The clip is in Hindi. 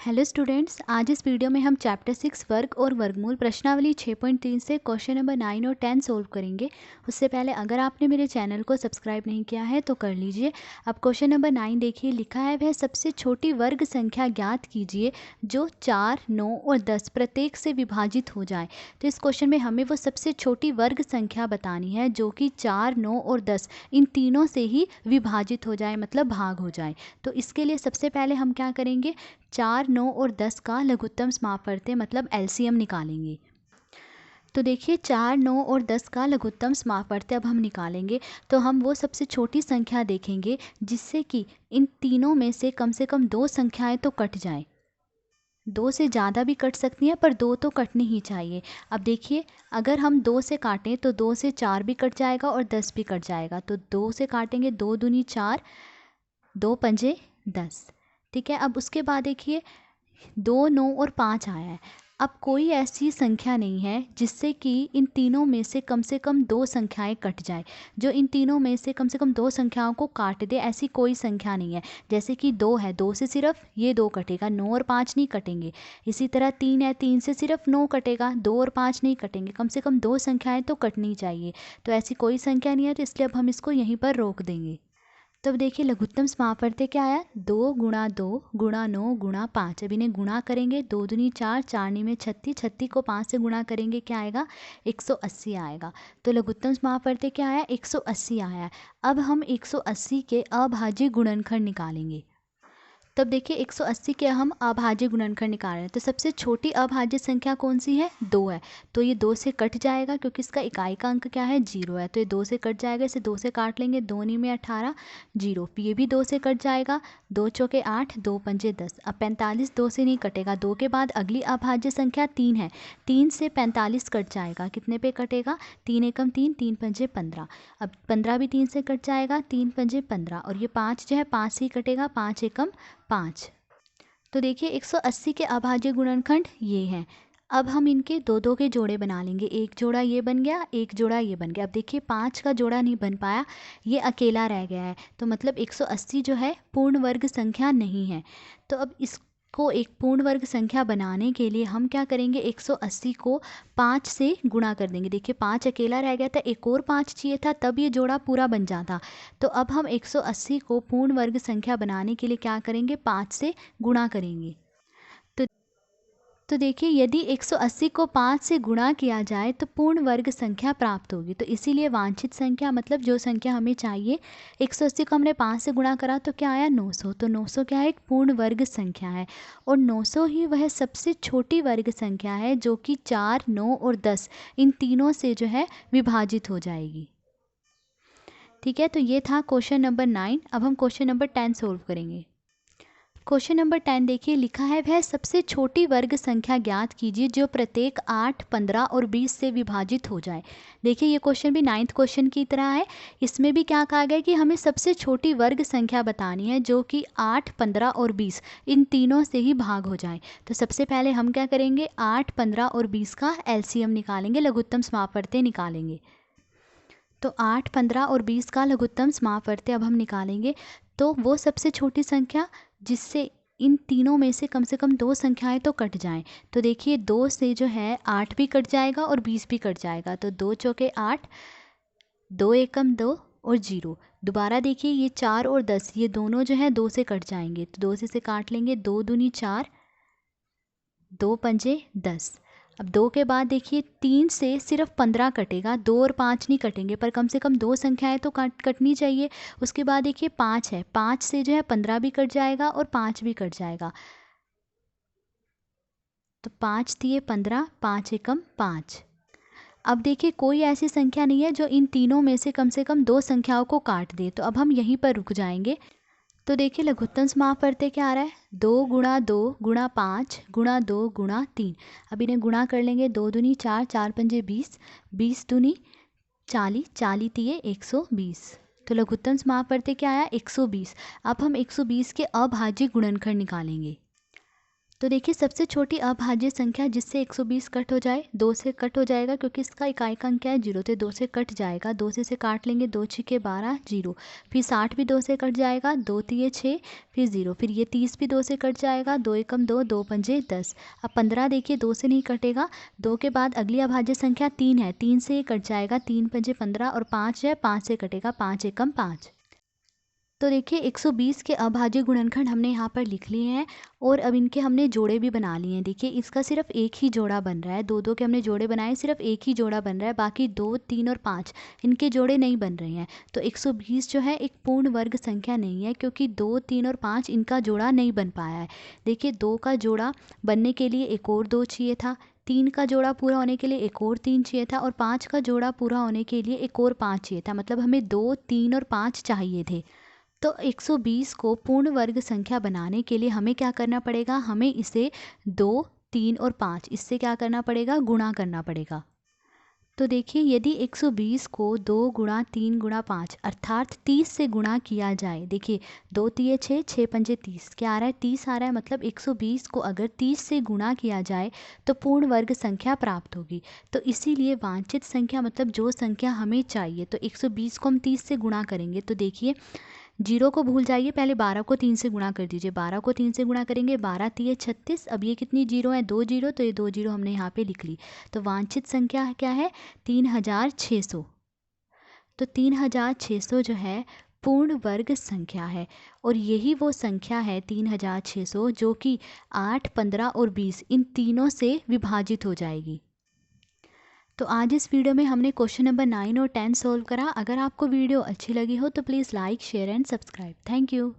हेलो स्टूडेंट्स, आज इस वीडियो में हम चैप्टर 6 वर्ग और वर्गमूल प्रश्नावली 6.3 से क्वेश्चन नंबर 9 और 10 सोल्व करेंगे। उससे पहले अगर आपने मेरे चैनल को सब्सक्राइब नहीं किया है तो कर लीजिए। अब क्वेश्चन नंबर 9 देखिए, लिखा है वह सबसे छोटी वर्ग संख्या ज्ञात कीजिए जो 4, 9 और 10 प्रत्येक से विभाजित हो जाए। तो इस क्वेश्चन में हमें वो सबसे छोटी वर्ग संख्या बतानी है जो कि 4, 9 और 10 इन तीनों से ही विभाजित हो जाए, मतलब भाग हो जाए। तो इसके लिए सबसे पहले हम क्या करेंगे, 4, 9 और 10 का लघुत्तम समापवर्त्य मतलब एलसीएम निकालेंगे। तो देखिए 4, 9 और 10 का लघुत्तम समापवर्त्य अब हम निकालेंगे तो हम वो सबसे छोटी संख्या देखेंगे जिससे कि इन तीनों में से कम दो संख्याएं तो कट जाएं। दो से ज़्यादा भी कट सकती हैं पर दो तो कटनी ही चाहिए। अब देखिए, अगर हम 2 से काटें तो 2 से 4 भी कट जाएगा और 10 भी कट जाएगा। तो 2 से काटेंगे, 2 दूनी 4, 2 पंजे 10। ठीक है, अब उसके बाद देखिए 2, 9 और 5 आया है। अब कोई ऐसी संख्या नहीं है जिससे कि इन तीनों में से कम दो संख्याएं कट जाए। जो इन तीनों में से कम दो संख्याओं को काट दे, ऐसी कोई संख्या नहीं है। जैसे कि 2 है, 2 से सिर्फ ये 2 कटेगा, 9 और 5 नहीं कटेंगे। इसी तरह 3 है, 3 से सिर्फ 9 कटेगा, 2 और 5 नहीं कटेंगे। कम से कम दो संख्याएं तो कटनी चाहिए। तो ऐसी कोई संख्या नहीं है, तो इसलिए अब हम इसको यहीं पर रोक देंगे। तब देखिए लघुत्तम समापवर्त्य क्या आया, 2 गुणा 2 गुणा 9 गुणा 5। अब इन्हें गुणा करेंगे, 2 दूनी 4, 4 नी में 36, 36 को 5 से गुणा करेंगे, क्या आएगा, 180 आएगा। तो लघुत्तम समापवर्त्य क्या आया, 180 आया है। अब हम 180 के अभाज्य गुणनखंड निकालेंगे। तब देखिए 180 के हम अभाज्य गुणनखंड निकाल रहे हैं। तो सबसे छोटी अभाज्य संख्या कौन सी है, 2 है। तो ये 2 से कट जाएगा क्योंकि इसका इकाई का अंक क्या है, 0 है। तो ये 2 से कट जाएगा, इसे 2 से काट लेंगे, 2 नी में 18, 0। ये भी 2 से कट जाएगा, 2 चौके 8, 2 पंजे 10। अब 45 2 से नहीं कटेगा। 2 के बाद अगली अभाज्य संख्या 3 है, 3 से 45 कट जाएगा, कितने पे कटेगा, 3 एकम 3, 3 पंजे 15। अब 15 भी 3 से कट जाएगा, 3 पंजे 15। और ये 5 जो है 5 से ही कटेगा, 5 एकम 5। तो देखिए 180 के अभाज्य गुणनखंड ये हैं। अब हम इनके दो दो के जोड़े बना लेंगे। एक जोड़ा ये बन गया, एक जोड़ा ये बन गया। अब देखिए 5 का जोड़ा नहीं बन पाया, ये अकेला रह गया है। तो मतलब 180 जो है पूर्ण वर्ग संख्या नहीं है। तो अब इसको एक पूर्ण वर्ग संख्या बनाने के लिए हम क्या करेंगे, 180 को 5 से गुणा कर देंगे। देखिए 5 अकेला रह गया था, एक और 5 चाहिए था, तब ये जोड़ा पूरा बन जाता। तो अब हम 180 को पूर्ण वर्ग संख्या बनाने के लिए क्या करेंगे, 5 से गुणा करेंगे। तो देखिए यदि 180 को 5 से गुणा किया जाए तो पूर्ण वर्ग संख्या प्राप्त होगी। तो इसीलिए वांछित संख्या मतलब जो संख्या हमें चाहिए, 180 को हमने 5 से गुणा करा तो क्या आया, 900। तो 900 क्या है, एक पूर्ण वर्ग संख्या है। और 900 ही वह सबसे छोटी वर्ग संख्या है जो कि 4, 9 और 10 इन तीनों से जो है विभाजित हो जाएगी। ठीक है, तो ये था क्वेश्चन नंबर 9। अब हम क्वेश्चन नंबर 10 सोल्व करेंगे। क्वेश्चन नंबर 10 देखिए, लिखा है वह सबसे छोटी वर्ग संख्या ज्ञात कीजिए जो प्रत्येक 8, 15 और 20 से विभाजित हो जाए। देखिए ये क्वेश्चन भी 9th क्वेश्चन की तरह है। इसमें भी क्या कहा गया कि हमें सबसे छोटी वर्ग संख्या बतानी है जो कि 8, 15 और 20 इन तीनों से ही भाग हो जाए। तो सबसे पहले हम क्या करेंगे, 8, 15 और 20 का एलसीएम निकालेंगे, लघुत्तम समापवर्त्य निकालेंगे। तो 8, 15 और 20 का लघुत्तम समापवर्त्य अब हम निकालेंगे। तो वो सबसे छोटी संख्या जिससे इन तीनों में से कम दो संख्याएं तो कट जाएं। तो देखिए 2 से जो है 8 भी कट जाएगा और 20 भी कट जाएगा। तो 2 चौके 8, 2 एकम 2 और 0। दोबारा देखिए ये 4 और 10 ये दोनों जो है 2 से कट जाएंगे। तो 2 से इसे काट लेंगे, 2 दूनी 4, 2 पंजे 10। अब 2 के बाद देखिए 3 से सिर्फ 15 कटेगा, 2 और 5 नहीं कटेंगे, पर कम से कम दो संख्याएं तो कटनी चाहिए। उसके बाद देखिए 5 है, 5 से जो है 15 भी कट जाएगा और 5 भी कट जाएगा। तो 5 दिए 15, 5 एकम 5। अब देखिए कोई ऐसी संख्या नहीं है जो इन तीनों में से कम दो संख्याओं को काट दे। तो अब हम यहीं पर रुक जाएंगे। तो देखिए लघुत्तम समापवर्त्य क्या आ रहा है, 2 गुणा 2 गुणा 5 गुणा 2 गुणा 3। अब इन्हें गुणा कर लेंगे, 2 दूनी 4, 4 पंजे 20, 20 दूनी 40, 40 तिये 120। तो लघुत्तम समापवर्त्य क्या आया, 120। अब हम 120 के अभाज्य गुणनखंड निकालेंगे। तो देखिए सबसे छोटी अभाज्य संख्या जिससे 120 कट हो जाए, 2 से कट हो जाएगा क्योंकि इसका इकाई का अंक क्या है 0, तो 2 से कट जाएगा, 2 से काट लेंगे, 2 छिके 12 0, फिर 60 भी 2 से कट जाएगा, 2 तिये 6 फिर 0, फिर ये 30 भी 2 से कट जाएगा, 2 एकम 2, 2 पंजे 10। अब 15 देखिए 2 से नहीं कटेगा, 2 के बाद अगली अभाज्य संख्या 3 है, 3 से ये कट जाएगा, 3 पंजे 15 और 5 है, 5 से कटेगा, 5 एकम 5। तो देखिए 120 के अभाज्य गुणनखंड हमने यहाँ पर लिख लिए हैं और अब इनके हमने जोड़े भी बना लिए हैं। देखिए इसका सिर्फ एक ही जोड़ा बन रहा है, 2-2 के हमने जोड़े बनाए, सिर्फ एक ही जोड़ा बन रहा है, बाकी 2, 3 और 5 इनके जोड़े नहीं बन रहे हैं। तो 120 जो है एक पूर्ण वर्ग संख्या नहीं है क्योंकि 2, 3 और 5 इनका जोड़ा नहीं बन पाया है। देखिए 2 का जोड़ा बनने के लिए एक और 2 चाहिए था, 3 का जोड़ा पूरा होने के लिए एक और 3 चाहिए था और 5 का जोड़ा पूरा होने के लिए एक और 5 चाहिए था, मतलब हमें 2, 3 और 5 चाहिए थे। तो 120 को पूर्ण वर्ग संख्या बनाने के लिए हमें क्या करना पड़ेगा, हमें इसे 2, 3 और 5 इससे क्या करना पड़ेगा, गुणा करना पड़ेगा। तो देखिए यदि 120 को 2 गुणा 3 गुणा 5 अर्थात 30 से गुणा किया जाए, देखिए 2 तिये 6, 6 पंजे 30, क्या आ रहा है 30 आ रहा है, मतलब 120 को अगर 30 से गुणा किया जाए तो पूर्ण वर्ग संख्या प्राप्त होगी। तो इसीलिए वांछित संख्या मतलब जो संख्या हमें चाहिए, तो 120 को हम 30 से गुणा करेंगे। तो देखिए 0 को भूल जाइए, पहले 12 को 3 से गुणा कर दीजिए, 12 को 3 से गुणा करेंगे, 12 तिये 36, अब ये कितनी जीरो है 2 जीरो, तो ये 2 जीरो हमने यहाँ पे लिख ली। तो वांछित संख्या क्या है 3600। तो 3600 जो है पूर्ण वर्ग संख्या है और यही वो संख्या है 3600 जो कि 8, 15 और 20 इन तीनों से विभाजित हो जाएगी। तो आज इस वीडियो में हमने क्वेश्चन नंबर 9 और 10 सॉल्व करा। अगर आपको वीडियो अच्छी लगी हो तो please like, share and subscribe. Thank you.